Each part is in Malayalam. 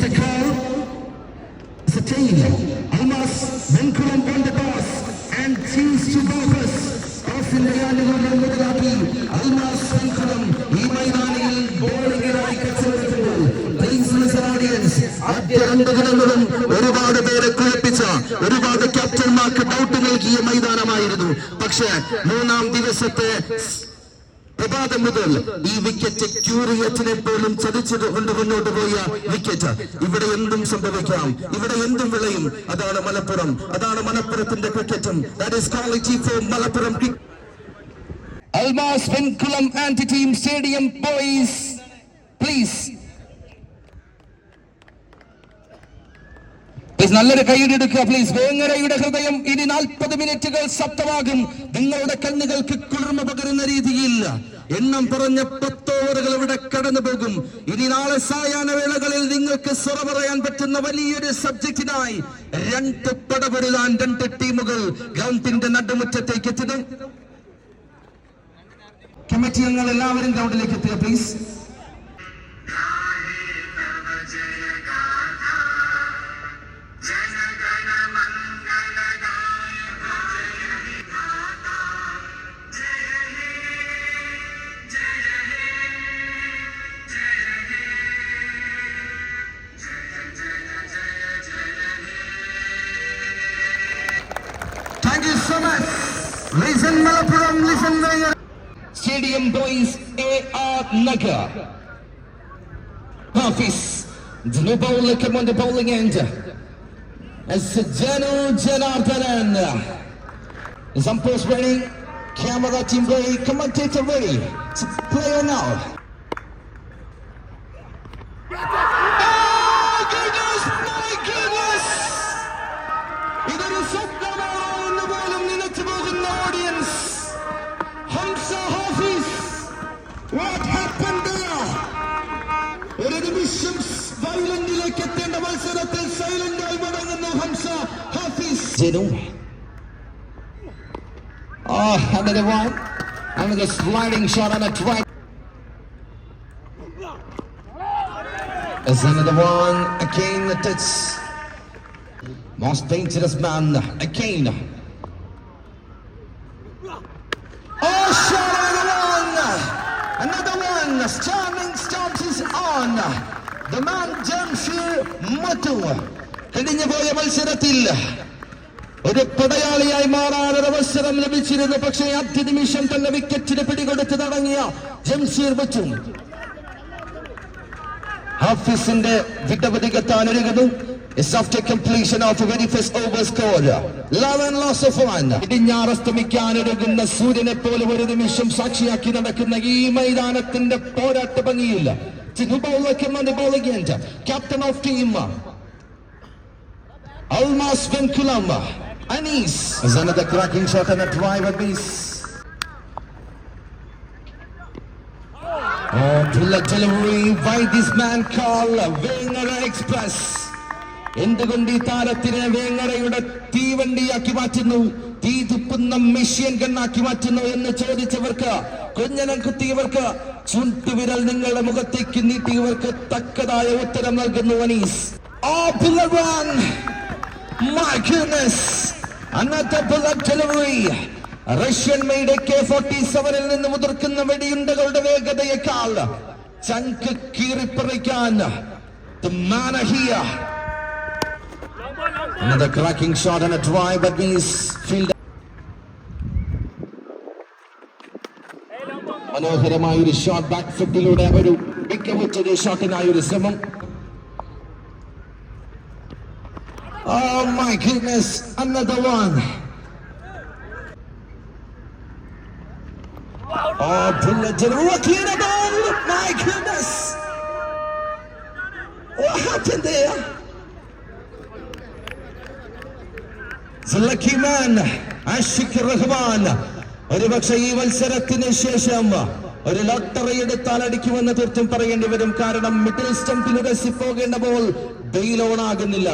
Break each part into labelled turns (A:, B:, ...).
A: the call. It's a team. Almas Venkulam won the toss and choose to focus. Toss in the Almas Venkulam. He might not bowling it like ഒരുപാട് പേരെ കുഴപ്പിച്ച ഒരുപാട് ക്യാപ്റ്റന്മാർക്ക് ഡൗട്ട് നൽകിയ മൈതാനമായിരുന്നു. പക്ഷേ മൂന്നാം ദിവസത്തെ പ്രഭാതം മുതൽ ഈ വിക്കറ്റ് ക്യൂറിയറ്റിനെ പോലും ചതിച്ചത് കൊണ്ട് മുന്നോട്ട് പോയ വിക്കറ്റ്. ഇവിടെ എന്തും സംഭവിക്കാം, ഇവിടെ എന്തും വിളയും. അതാണ് മലപ്പുറം, അതാണ് മലപ്പുറത്തിന്റെ ക്രിക്കറ്റും. That is quality for Malappuram. Almas Venkulam Anti-Team Stadium boys, please. നല്ലൊരു കൈയ്യടിയെടുക്കുക പ്ലീസ്. വേങ്ങരയുടെ ഹൃദയം ഇനി 40 മിനിറ്റുകൾ ശബ്ദമാകും. നിങ്ങളുടെ കണ്ണുകൾക്ക് കുളിർമ പകരുന്ന രീതിയിൽ എണ്ണം പറഞ്ഞ 10 ഓവറുകൾ ഇവിടെ കടന്നു പോകും. ഇനി നാളെ സായാഹ്ന വേളകളിൽ നിങ്ങൾക്ക് സ്വറ പറയാൻ പറ്റുന്ന വലിയൊരു സബ്ജക്റ്റിനായി 2 പടപൊരുതാൻ 2 ടീമുകൾ ഗ്രൗണ്ടിന്റെ നടുമുറ്റത്തേക്ക് എത്തുന്നു. കമ്മിറ്റി അംഗങ്ങൾ എല്ലാവരും ഗ്രൗണ്ടിലേക്ക് എത്തുക please. Thank you so much. Listen Malappuram, listen Venger. Stadium boys A.R. Nagar. Hafiz. The new bowler come on the bowling end. As Janu Janardhanan. Some post ready. Camera team ready. Commentator ready. It's player now. What happened there? ഒരു നിമിഷം വയലന്റിലേക്ക് എത്തേണ്ട മത്സരത്തിൽ സൈലന്റായി മടങ്ങുന്നു Hamza Hafiz. Another one. Another sliding shot on a try. As another one. Again it's most dangerous man. Again. Oh, shot another one. Another one. Starting starts is on. The man Jamshir Matu. കഴിഞ്ഞ പോയ മത്സരത്തിൽ ഒരു പടയാളിയായി മാറാനൊരു അവസരം ലഭിച്ചിരുന്നു. പക്ഷേ ആദ്യ നിമിഷം തന്നെ വിക്കറ്റിന് പിടികൊടുത്ത് തുടങ്ങിയ ജംഷീർ മച്ചു ഹാഫിസിന്റെ വിടവധികത്താൻ ഒരുങ്ങുന്നു. It's after completion of a very first over score. 11 loss of 1. ഇടിഞ്ഞാറസ്തമിക്കാനൊരുങ്ങുന്ന സൂര്യനെ പോലെ ഒരു നിമിഷം സാക്ഷിയാക്കി നടക്കുന്ന ഈ മൈതാനത്തിന്റെ പോരാട്ട ഭംഗിയില്ല. Captain of team Almas Venkulam Anis. As another cracking shot and a drive at this. Bullet delivery by this man called Vengara Express. എന്തുകൊണ്ട് ഈ താരത്തിനെ വേങ്ങരയുടെ തീവണ്ടിയാക്കി മാറ്റുന്നു, തീ തുപ്പുന്ന മെഷീൻ ഗണ്ണാക്കി മാറ്റുന്നു എന്ന് ചോദിച്ചവർക്ക്, കുഞ്ഞനം കുത്തിയവർക്ക്, ചുണ്ടുവിരൽ നിങ്ങളുടെ മുഖത്തേക്ക് നീട്ടിയവർക്ക് തക്കതായ ഉത്തരം നൽകുന്നു Anees. My goodness, another bullet delivery. Russian made K-47 നിന്ന് മുതിർക്കുന്ന വെടിയുണ്ടകളുടെ വേഗതയേക്കാൾ ചങ്ക് കീറിപ്പറിക്കാൻ the man here. Another cracking shot and a drive but these fielder. മനോഹരമായ ഒരു ഷോട്ട് ബാക്ക് ഫുട്ടിലൂടെ ഒരു മികവുറ്റൊരു ഷോട്ടിനായ ഒരു ശ്രമം. Oh my goodness, another one. Oh, bullet delivery, clear the ball. My goodness, what happened there? It's a lucky man, Ashik Rahman. ഒരു പക്ഷേ ഈ മത്സരത്തിന് ശേഷം ഒരു ലോട്ടറി എടുത്താൽ അടിക്കുമെന്ന് തീർത്തും പറയേണ്ടി വരും. കാരണം മിഡിൽ സ്റ്റംപിലൂടെ പോകേണ്ട ബോൾ ബെയിൽ ഓൺ ആകുന്നില്ല,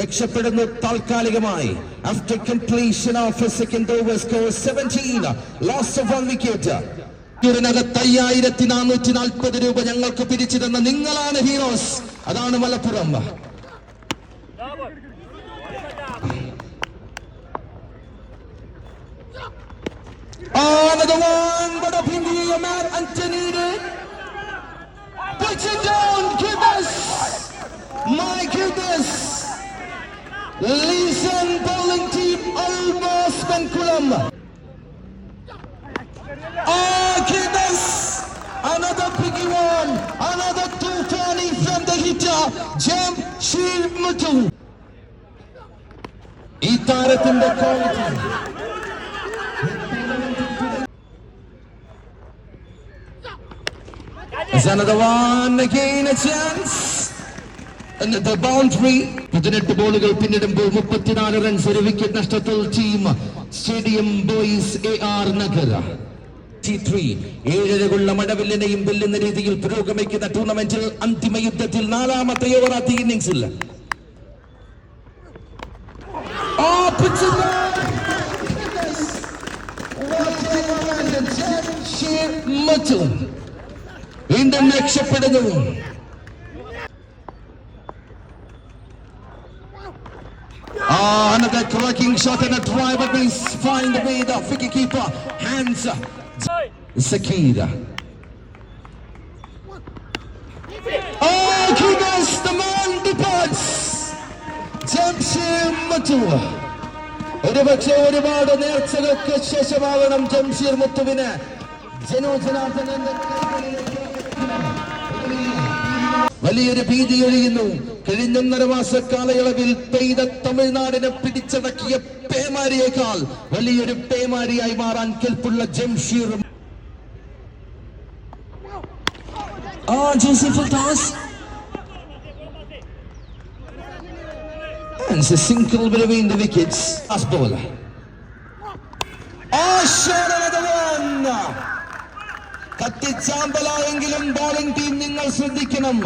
A: രക്ഷപ്പെടുന്നു താൽക്കാലികമായി. After completion of a second over score 17, loss of 1 wicket. ഇതിനകത്ത് 5440 രൂപ ഞങ്ങൾക്ക് പിരിച്ചു തന്ന നിങ്ങളാണ് ഹീറോസ്. അതാണ് Malappuram. Another one, but up in the air, man, Anthony puts it down. Goodness, my goodness. Listen, bowling team almost Benkulam. Oh goodness, another biggie one, another 220 from the hitter, Jamshir Muthu. ഈ താരത്തിന്റെ quality is another one, again a chance. The boundary. 18 ബോളുകൾ പിന്നിടുമ്പോൾ 34 റൺസ്, ഒരു വിക്കറ്റ് നഷ്ടത്തിൽ team stadium boys AR Nagar. 7 മടവില്ലിനെയും വെല്ലുന്ന രീതിയിൽ പുരോഗമിക്കുന്ന ടൂർണമെന്റിൽ അന്തിമ യുദ്ധത്തിൽ 4ാമത്തെ ഓവർ ആദ്യ ഇന്നിംഗ്സിൽ വീണ്ടും രക്ഷപ്പെടുന്നു. Another cracking shot and a drive, but we find the way, the wicketkeeper hands Sakira. Oh goodness, the man departs. Jamshir Muthu. ഒരുപാട് നേർച്ചകൾക്ക് ശേഷമാകണം ജംഷീർ മുത്തുവിന് ജനോജനാർദ്ദനന്റെ വലിയൊരു ഭീതി ഒഴിയുന്നു. കഴിഞ്ഞ 1.5 മാസ കാലയളവിൽ പെയ്ത തമിഴ്നാടിനെ പിടിച്ചടക്കിയ പേമാരിയേക്കാൾ വലിയൊരു പേമാരിയായി മാറാൻ കെൽപ്പുള്ള Jamsheer. Joseph Das and a single between the wickets. Last ball. Shot another one. കത്തിച്ചാമ്പലായെങ്കിലും ബോളിംഗ് ടീം നിങ്ങൾ ശ്രദ്ധിക്കണം.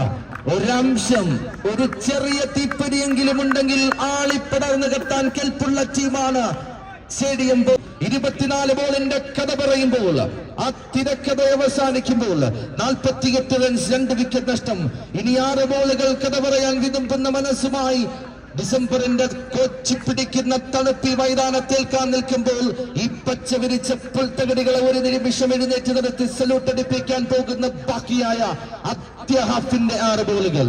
A: ഒരംശം, ഒരു ചെറിയ തീപ്പൊരിയെങ്കിലും ഉണ്ടെങ്കിൽ ആളിപ്പടർന്ന് കെട്ടാൻ കെൽപ്പുള്ള ടീമാണ് സ്റ്റേഡിയം. 24 ബോളിന്റെ കഥ പറയുമ്പോൾ, ആ തിരക്കഥ അവസാനിക്കുമ്പോൾ 48 റൺസ്, 2 വിക്കറ്റ് നഷ്ടം. ഇനി 6 ബോളുകൾ കഥ പറയാൻ വിതുമ്പുന്ന മനസ്സുമായി ഡിസംബറിന്റെ കൊച്ചി പിടിക്കുന്ന തണുപ്പി മൈതാനത്തേൽക്കാൻ നിൽക്കുമ്പോൾ ഈ പച്ച വിരിച്ച പുൽത്തകടികളെ ഒരു നിമിഷം എഴുന്നേറ്റ് നടത്തി സല്യൂട്ട് അടിപ്പിക്കാൻ പോകുന്ന ബാക്കിയായ ആദ്യ ഹാഫിന്റെ 6 ബോളുകൾ.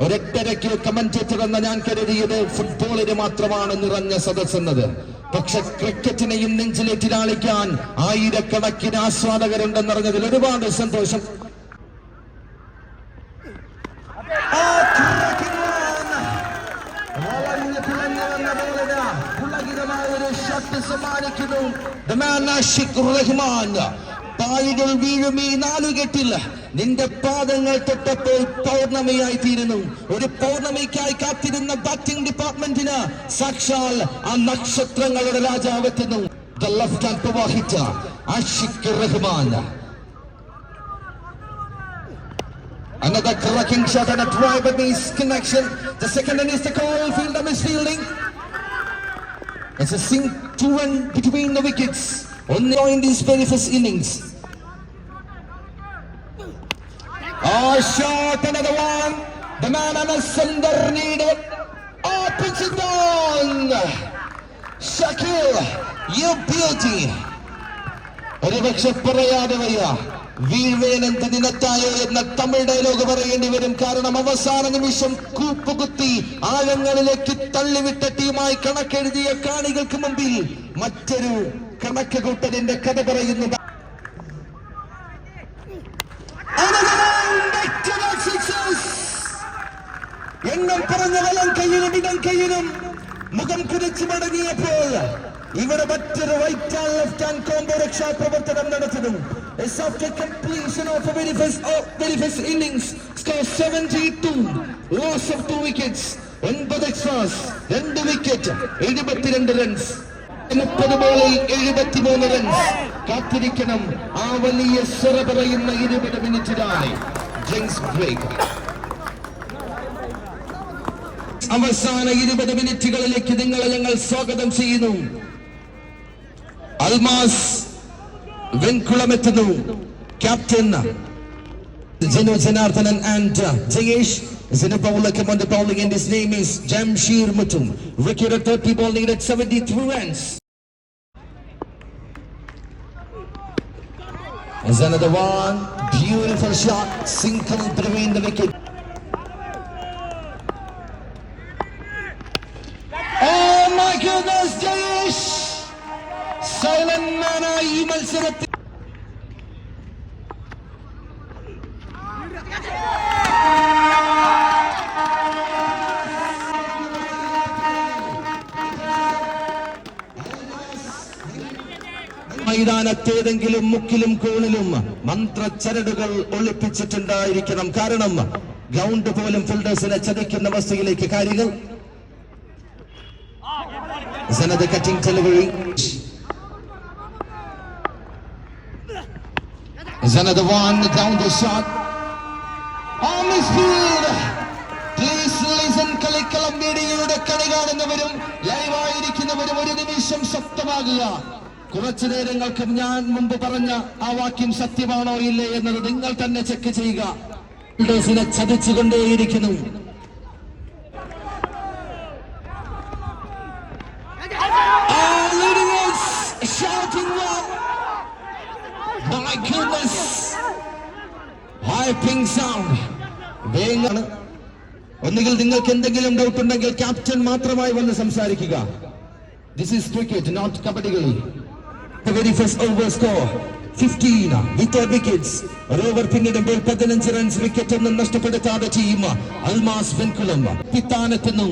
A: ഒരൊറ്റരയ്ക്ക് കമന്റേറ്റർ എന്ന ഞാൻ കരുതിയത് ഫുട്ബോളിന് മാത്രമാണ് നിറഞ്ഞ സദസ്സെന്നത്. പക്ഷെ ക്രിക്കറ്റിനെയും നെഞ്ചിലേറ്റിലാളിക്കാൻ ആയിരക്കണക്കിന് ആസ്വാദകരുണ്ടെന്നറിഞ്ഞതിൽ ഒരുപാട് സന്തോഷം. സമ്മാനിക്കുന്നു പായികൾ വീഴും ഈ 4 കെട്ടിൽ നിന്റെ പാദങ്ങൾ തൊട്ടപ്പോൾ പൗർണമിയായി തീരുന്നു. ഒരു പൗർണമിക്കായി കാത്തിരുന്ന ബാറ്റിംഗ് ഡിപ്പാർട്ട്മെന്റിന് സാക്ഷാൽ ആ നക്ഷത്രങ്ങളുടെ രാജാവെത്തുന്നു. The left hand power hitter Ashik Rahman. Another cracking shot and a drive but miss connection. The second one is the call, fielder misfielding. It's a sink to run between the wickets. Only in this very first innings. Shot, another one. The man on a sender needed. Puts it down. Shakil, you beauty. ഒരു പക്ഷെ പറയാതെ വയ്യ, വീഴ്വേനെന്ത് ദിനത്തായോ എന്ന തമിഴ് ഡയലോഗ് പറയേണ്ടി വരും. കാരണം അവസാന നിമിഷം കൂപ്പുകുത്തി ആഴങ്ങളിലേക്ക് തള്ളിവിട്ട ടീമായി കണക്കെഴുതിയ കാണികൾക്ക് മുമ്പിൽ മറ്റൊരു കണക്ക് കൂട്ടലിന്റെ കഥ പറയുന്നു. എണ്ണം പറഞ്ഞ വലം കയ്യിലും ഇടം കയ്യിലും മുഖം കുറിച്ച് മടങ്ങിയപ്പോൾ ഇവിടെ മറ്റൊരു right hand left hand combo രക്ഷാപ്രവർത്തനം നടത്തുന്നു. After completion of a very first innings, score 72, loss of 2 wickets, 9 extras, 2 wicket, 72 runs. 30 ബോളിൽ 73 റൺസ്. കാത്തിരിക്കണം ആ വലിയ സ്വര പറയുന്ന 20 മിനിറ്റിനായി. ജെയിംസ് ബ്രേക്ക് അവസാന 20 മിനിറ്റുകളിലേക്ക് നിങ്ങളെ ഞങ്ങൾ സ്വാഗതം ചെയ്യുന്നു. അൽമാസ് വെൺകുളം എത്തുന്നു. Captain Jenu Janardhanan and Jayesh is in a bowler. Come on the bowling, and his name is Jamshir Mutum. Wicket at 30 ball, needed 73 runs. Is another one. Beautiful shot. Single between the wicket. Oh my goodness, Jayesh! Silent man, ഈ മത്സരത്തിൽ മൈതാനത്തേതെങ്കിലും മുക്കിലും കോണിലും മന്ത്രച്ചരടുകൾ ഒളിപ്പിച്ചിട്ടുണ്ടായിരിക്കണം. കാരണം ഗ്രൗണ്ട് പോലും ഫീൽഡേഴ്സിനെ ചതിക്കുന്ന അവസ്ഥയിലേക്ക് കാര്യങ്ങൾ. Another cutting delivery. Another one down the shot. On the field. Please listen. കളിക്കളം മീഡിയയുടെ കണി കാണുന്നവരും ലൈവായിരിക്കുന്നവരും ഒരു നിമിഷം ശബ്ദമാകുക. കുറച്ചു നേരങ്ങൾക്ക് ഞാൻ മുമ്പ് പറഞ്ഞ ആ വാക്യം സത്യമാണോ ഇല്ലേ എന്നത് നിങ്ങൾ തന്നെ ചെക്ക് ചെയ്യുക. ഫീൽഡേഴ്സിനെ ചതിച്ചുകൊണ്ടേയിരിക്കുന്നു. Shouting one. My goodness. High-ping sound. ഒന്നുകിൽ നിങ്ങൾക്ക് എന്തെങ്കിലും ഡൗട്ട് ഉണ്ടെങ്കിൽ ക്യാപ്റ്റൻ മാത്രമായി വന്ന് സംസാരിക്കുക. This is cricket, not kabaddi കളി. The very first over score 15 with wickets. ഒരു ഓവർ പിന്നിടുമ്പോൾ 15 റൺസ് വിക്കറ്റ് ഒന്നും നഷ്ടപ്പെടുത്താതെ ടീം അൽമാസ് വെൻകുളം പിത്താനെത്തുന്നു.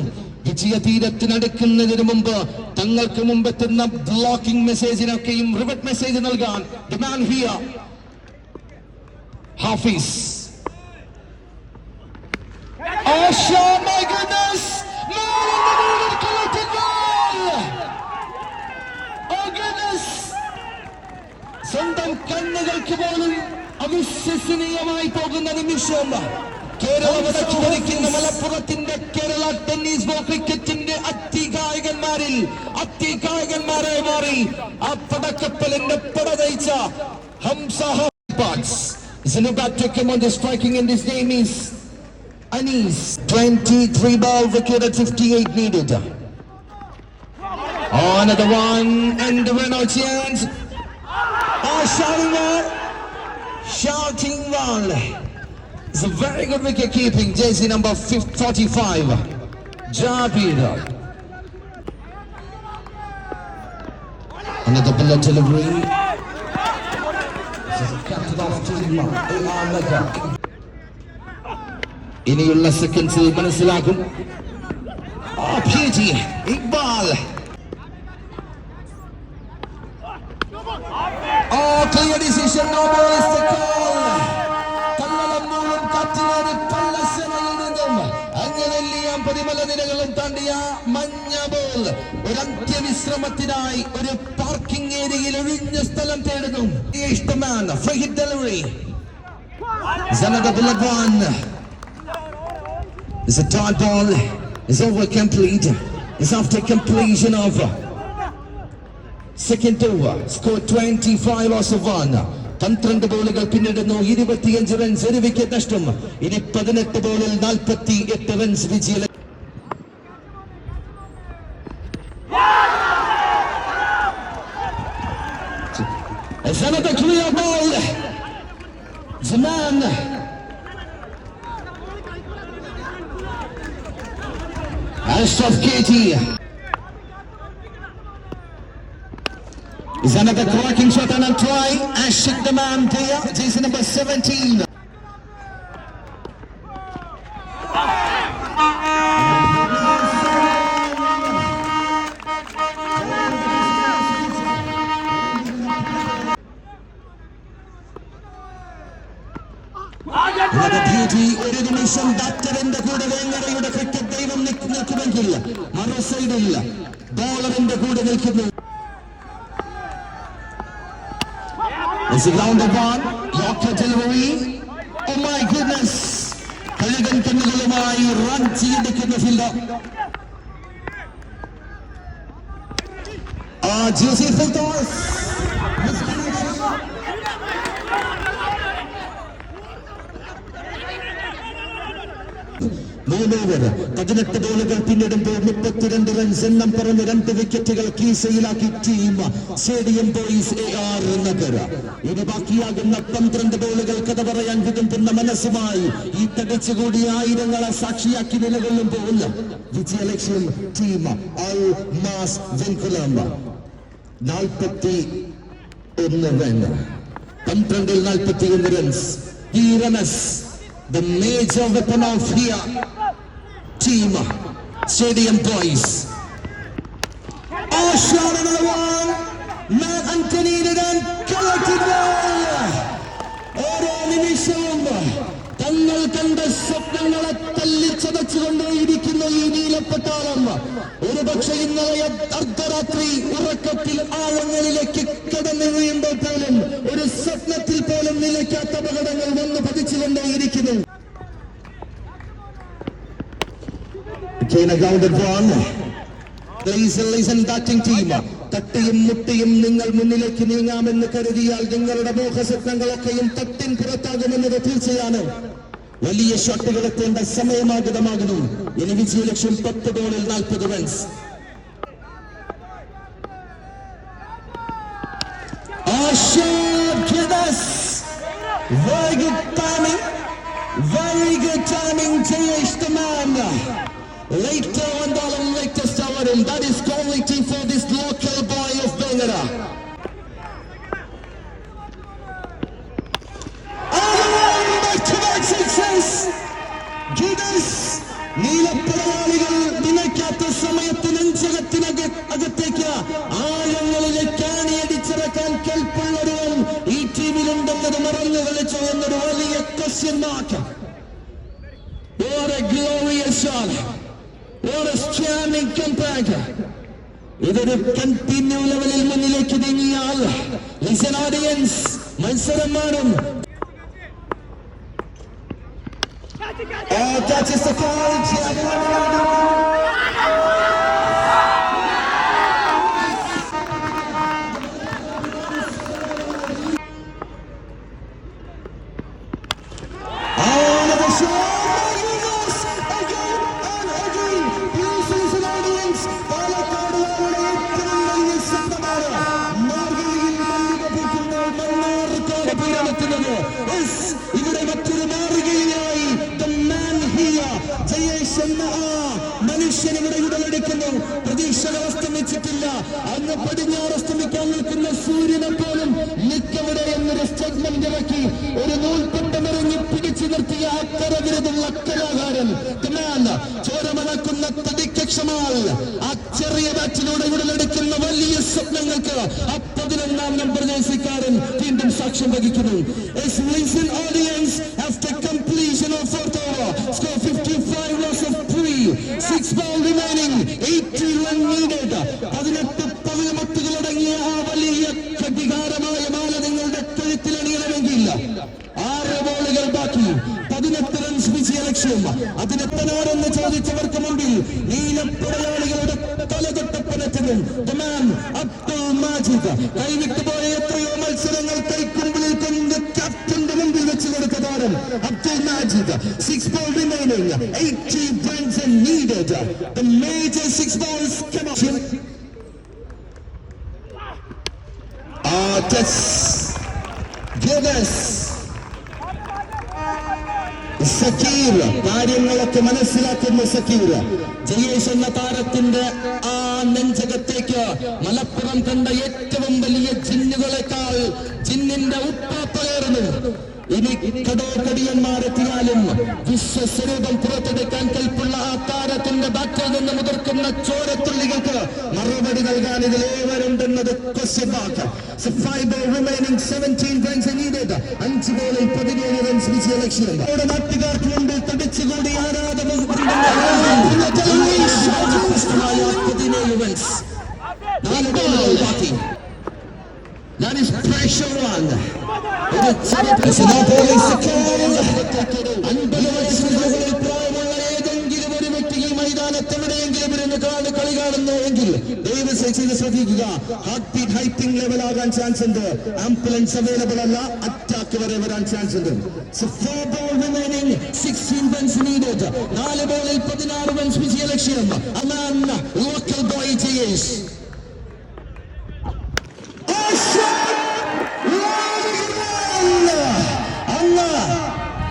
A: വിജയതീരത്തിനടുക്കുന്നതിന് മുമ്പ് തങ്ങൾക്ക് മുമ്പെത്തുന്ന ബ്ലോക്കിംഗ് മെസ്സേജിനൊക്കെയും റിവറ്റ് മെസ്സേജ് നൽകാൻ demand here Hafiz. Oh shot, my goodness! No, collected ball! Oh goodness! സ്വന്തം കണ്ണുകൾക്ക് പോലും അവിശ്വസനീയമായി പോകുന്ന നിമിഷം. കേരള വടക്കു ഭരിക്കുന്ന മലപ്പുറത്തിന്റെ കേരള ടെന്നീസ് ബോൾ ക്രിക്കറ്റിന്റെ അതികായകന്മാരായി മാറി ആ പടക്കപ്പലിന്റെ പട നയിച്ച Hamza is in a bat to come on the striking, and his name is Anis. 23 ball wicket at 58 needed. Oh, another one and the run out chance. Oh, shouting ball. It's a very good wicket keeping. Jersey number 45, Jabir. Another bullet delivery. ഇനിയുള്ള സെക്കൻഡ്സിൽ മനസ്സിലാകും. beauty, Iqbal. Clear decision. No more is the call. പരിമലനിരകളും താണ്ടിയ മഞ്ഞ ബോൾ ഒരു അന്ത്യവിശ്രമത്തിനായി ഒരു പാർക്കിംഗ് ഏരിയയിൽ ഒഴിഞ്ഞ സ്ഥലം തേടുന്നു. Free hit delivery. Zanada Bulagwan. It's a dot ball. It's over complete. It's after completion of second over. Score 25 loss of 1. 12 ബോളുകൾ പിന്നിടുന്നു. 25 runs, ഒരു വിക്കറ്റ് നഷ്ടം. ഇനി 18 ബോളിൽ 48 runs Vijaya. Another clear ball. Zaman. Ashraf Katie. Is another cracking shot and a try. Ashik the man there. Jason number 17. ഒരു നിമിഷം ബാറ്ററിന്റെ കൂടെ വേങ്ങരയുടെ ക്രിക്കറ്റ് ദൈവം നിൽക്കുമെങ്കിൽ മറു സൈഡിൽ ബോളറിന്റെ കൂടെ നിൽക്കുന്നു. കഴുകൻ കണ്ണുകളുമായി റൺ ചെയ്തെടുക്കുന്ന ഫീൽഡർ. 3 ഓവർ 18 ബോളുകൾ പിന്നിടുമ്പോൾ 32 റൺസ് എണ്ണം പറഞ്ഞ് 2 വിക്കറ്റുകൾ കീശയിലാക്കി team stadium boys AR Nagar. ഇനി ബാക്കിയാകുന്ന 12 ബോളുകൾ കഥ പറയാൻ വിതുമ്പുന്ന മനസ്സുമായി ഈ തടിച്ചുകൂടിയ ആയിരങ്ങളെ സാക്ഷിയാക്കി നിലകൊള്ളുമ്പോൾ വിജയലക്ഷ്യം ടീം അൽ മാസ് വെൻകുലം 41 റൺ. 12-ൽ 41 റൺസ്. ഈ runs the major weapon of here team Stadium Boys. Shot another one. Matt Anthony and collected well. ഓരോ നിമിഷവും തങ്ങൾ കണ്ട സ്വപ്നങ്ങളെ തല്ലിച്ചതച്ചുകൊണ്ടേയിരിക്കുന്ന ഈ നീലപ്പട്ടാളം ഒരു പക്ഷേ ഇന്നലെ അർദ്ധരാത്രി ഉറക്കത്തിൽ ആഴങ്ങളിലേക്ക് കടന്നു വീഴുമ്പോൾ പോലും ഒരു സ്വപ്നത്തിൽ പോലും നിലയ്ക്കാത്ത അപകടങ്ങൾ വന്ന് പതിച്ചുകൊണ്ടേയിരിക്കുന്നു. തട്ടിയും മുട്ടിയും നിങ്ങൾ മുന്നിലേക്ക് നീങ്ങാമെന്ന് കരുതിയാൽ നിങ്ങളുടെ മോഹസ്വപ്നങ്ങളൊക്കെയും തട്ടിൻ പുറത്താകുമെന്നത് തീർച്ചയാണ്. വലിയ ഷോട്ടുകൾ എത്തേണ്ട സമയമാഗതമാകുന്നു. ഇനി വിജയലക്ഷ്യം 10 ബോളിൽ 40 runs. Very good timing, Jayesh the man. Later on the latest hour, that is quality for this local boy of Bangara. Back-to-back success. Gidas, നീലപ്പടയാളികൾ നിലയ്ക്കാത്ത സമയത്തിന് അകത്തേക്ക് ആഴങ്ങളിലെ കാണിയടിച്ചിറക്കാൻ കെൽപ്പുള്ളൊരുവൻ ഈ ടീമിലുണ്ടെന്നത് മറന്നു കളിച്ചു എന്നൊരു വലിയ question mark. What a glorious shot. What a standing comeback. ഇതൊരു കണ്ടിന്യൂ ലെവലിൽ മുന്നിലേക്ക് നീങ്ങിയാൽ ലിസൺ ഓഡിയൻസ് മത്സരം മാറും. That is the call. ഇവിടെ മറ്റൊരു മാറുകയായി ജയേഷ് എന്ന മനുഷ്യൻ ഇവിടെ ഉടലെടുക്കുന്നു. പ്രതീക്ഷകൾ അസ്തമിച്ചിട്ടില്ല. അങ്ങ് പടിഞ്ഞാറ് അസ്തമിക്കാൻ നിൽക്കുന്ന സൂര്യനെ പോലും നിൽക്കവിടെ എന്നൊരു സ്റ്റേറ്റ്മെന്റ് ഇറക്കി ഒരു നൂൽപ്പട്ടമിറങ്ങി പിടിച്ചു നിർത്തിയ അക്കരവിരുതുള്ള കലാകാരൻ ചോരമണക്കുന്ന തടിക്കക്ഷമാൽ ആ ചെറിയ ബാറ്റിലൂടെ ഉടലെടുക്കുന്ന വലിയ സ്വപ്നങ്ങൾക്ക് 11ാം നമ്പർ ജേഴ്സിക്കാരൻ വീണ്ടും സാക്ഷ്യം വഹിക്കുന്നു. Audience after completion of 4th over, score 55, loss of 3, 6 ball remaining, 80 run needed. 18 പവിഴമൊട്ടുകളടങ്ങിയ ആ വലിയ ഘടികാരമായ മാല നിങ്ങളുടെ കഴുത്തിലണിയണമെങ്കിൽ 6 ബോളുകൾ ബാക്കി, 18 റൺസ് വിജയലക്ഷ്യം. അതിന് പനാരെന്ന് ചോദിച്ചവർക്ക് മുമ്പിൽ നീലപ്പടയാളികളുടെ തലതൊട്ടപ്പനത്തിനും അബ്ദുൽ മാജിദ് കൈവിട്ടുപോയ എത്രയോ മത്സരങ്ങൾ കൈക്കുമ്പിളിൽ കൊണ്ട് ക്യാപ്റ്റന്റെ മുമ്പിൽ വെച്ച് കൊടുത്ത താരം Abdul Majid. 6 ball remaining, 80 runs needed. The major 6 balls come up. Zakir കാര്യങ്ങളൊക്കെ മനസ്സിലാക്കുന്ന സക്കീർ ജയേഷ് എന്ന താരത്തിന്റെ ആ നെഞ്ചകത്തേക്ക് മലപ്പുറം കണ്ട ഏറ്റവും വലിയ ജിന്നുകളെക്കാൾ ജിന്നിന്റെ ഉപ്പാപ്പകർന്നു. ഇനി കടോകടിയന്മാരെത്തിയാലും വിശ്വസ്വരൂപം പുറത്തെടുക്കാൻ കൽപ്പുള്ള ആ താരത്തിന്റെ ബാറ്റിൽ നിന്ന് മുതിർക്കുന്ന ചോരത്തുള്ളികൾക്ക് മറുപടി നൽകാൻ ഇതിൽ ഏവരുണ്ടെന്നത് question mark. 5 ball remaining, 17 runs needed. 5 ബോളിൽ 17 റൺസ് വിജയലക്ഷ്യം. അവിടെ നാട്ടുകാർക്ക് മുമ്പിൽ തടിച്ചുകൂടി ആരാധന 17 റൺസ്. 4 ബോളുകൾ ബാക്കി. That is pressure on. 50 വയസ്സിന് പ്രായമുള്ള ഏതെങ്കിലും ഒരു വ്യക്തി ഈ മൈതാനത്തെവിടെയെങ്കിലും ഇരുന്ന് കളി കാണുന്നു എങ്കിൽ ദയവ് ചെയ്ത് ശ്രദ്ധിക്കുക. ഹാർട്ട് ബീറ്റ് ഹൈറ്റിംഗ് ലെവൽ ആകാൻ ചാൻസ് ഉണ്ട്. ആംബുലൻസ് അവൈലബിൾ അല്ല. അറ്റാക്ക് മാർക്ക് വരെ വരാൻ ചാൻസ് ഉണ്ട്. 4 ball remaining, 16 runs needed. 4 ബോളിൽ 16 റൺസ് വിജയലക്ഷ്യം. അന്നാണ് ലോക്കൽ ബോയ് ജയേഷ്.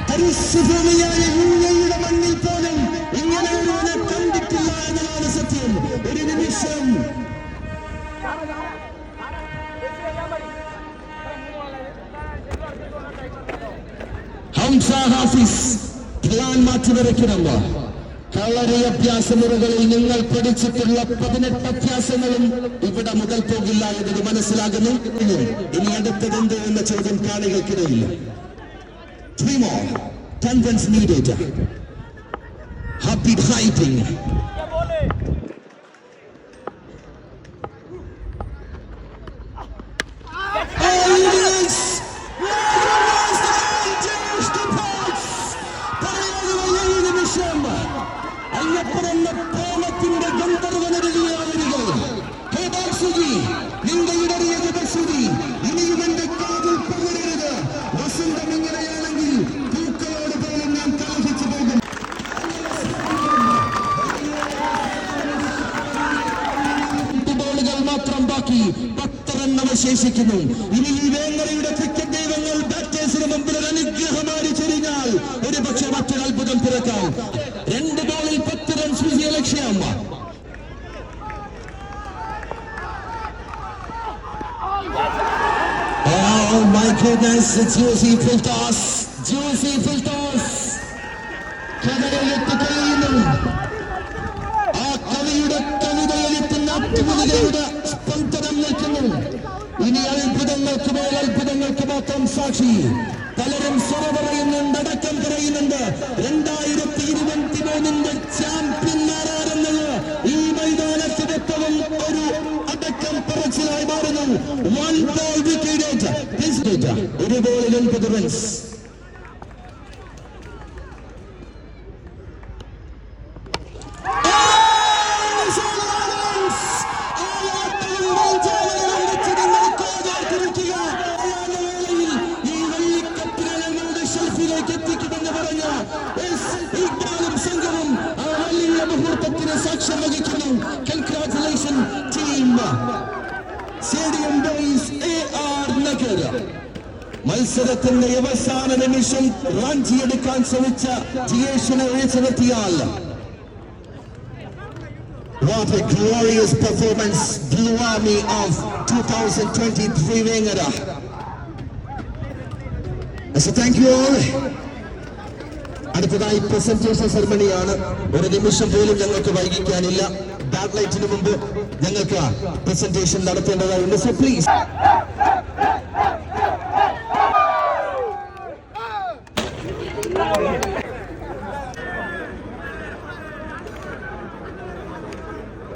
A: പരിശുഭൂമിയായ ഇന്ത്യയുടെ മണ്ണിൽ പോലും ഇങ്ങനെ ഒരു കണ്ടിട്ടില്ല എന്നതാണ് സത്യം. ഒരു നിമിഷം ഹംസ ഹാഫിസ് പ്ലാൻ മാറ്റി വരയ്ക്കണമോ? കളരി അഭ്യാസ മുറകളിൽ നിങ്ങൾ പഠിച്ചിട്ടുള്ള 18 അഭ്യാസങ്ങളും ഇവിടെ മുതൽ പോകില്ല എന്നത് മനസ്സിലാകുന്നു. ഇനി അടുത്തതെന്ത് എന്ന ചോദ്യം കാണികൾക്കിടയില്ല. 3 more, 10 runs needed. Heartbeat fighting. പ്രേമത്തിന്റെ ഗന്ധർവനരുകയാവരികൾ നിങ്ങളുടെ ഇനിയും എന്റെ കാതിൽ പകരരുത്. വസന്തം ഇങ്ങനെയാണെങ്കിൽ പൂക്കളോട് പോലും ഞാൻ കലഹിച്ചു പോകും. ബോളുകൾ മാത്രം ബാക്കി, 10 റൺ അവശേഷിക്കുന്നു. ഇനി ഈ വേങ്ങരയുടെ ക്രിക്കറ്റ് ദൈവങ്ങൾ ബാറ്റേഴ്സിന് മുമ്പിൽ ഒരു അനുഗ്രഹമായി ചൊരിഞ്ഞാൽ ഒരു പക്ഷേ മറ്റൊരു അത്ഭുതം പിറക്കാം. 2 ബോളിൽ 10 റൺസ് വിജയലക്ഷ്യം. Oh my goodness, it's UC toss. കഥകളിലെത്തി കഴിയുന്നു. ആ കവിയുടെ കവിതയെഴുത്തുന്ന അത്ഭുതയുടെ സ്പന്ദനം നിൽക്കുന്നു. ഇനി അത്ഭുതങ്ങൾക്ക് മേൽ അത്ഭുതങ്ങൾക്ക് മാത്രം സാക്ഷി. പലരും സ്വറ പറയുന്നുണ്ട്, അടക്കം പറയുന്നുണ്ട്. 2023 ചാമ്പ്യന്മാരെന്നത് ഈ മൈതാനത്തിനെത്തവും ഒരു അടക്കം പറച്ചിലായി മാറുന്നു. 1 ball wicket. ഒരു ബോളിൽ 9 റൺസ്. സംഘവും ആ വലിയ മുഹൂർത്തത്തിന് സാക്ഷ്യം വഹിക്കുന്നു. Congratulation team stadium boys AR Nagar. മത്സരത്തിന്റെ അവസാന നിമിഷം റാഞ്ചിയെടുക്കാൻ ശ്രമിച്ച ജിയേഷിനെ ഒഴിച്ചെത്തിയാൽ what a glorious performance, Blue Army of 2023 Vengara. So thank you all. അടുത്തതായി പ്രസന്റേഷൻ സെറമണിയാണ്. ഒരു നിമിഷം പോലും ഞങ്ങൾക്ക് വൈകിക്കാനില്ല. ബാക്ക് ലൈറ്റിന് മുമ്പ് ഞങ്ങൾക്ക് പ്രസന്റേഷൻ നടത്തേണ്ടതായുണ്ട്. So please.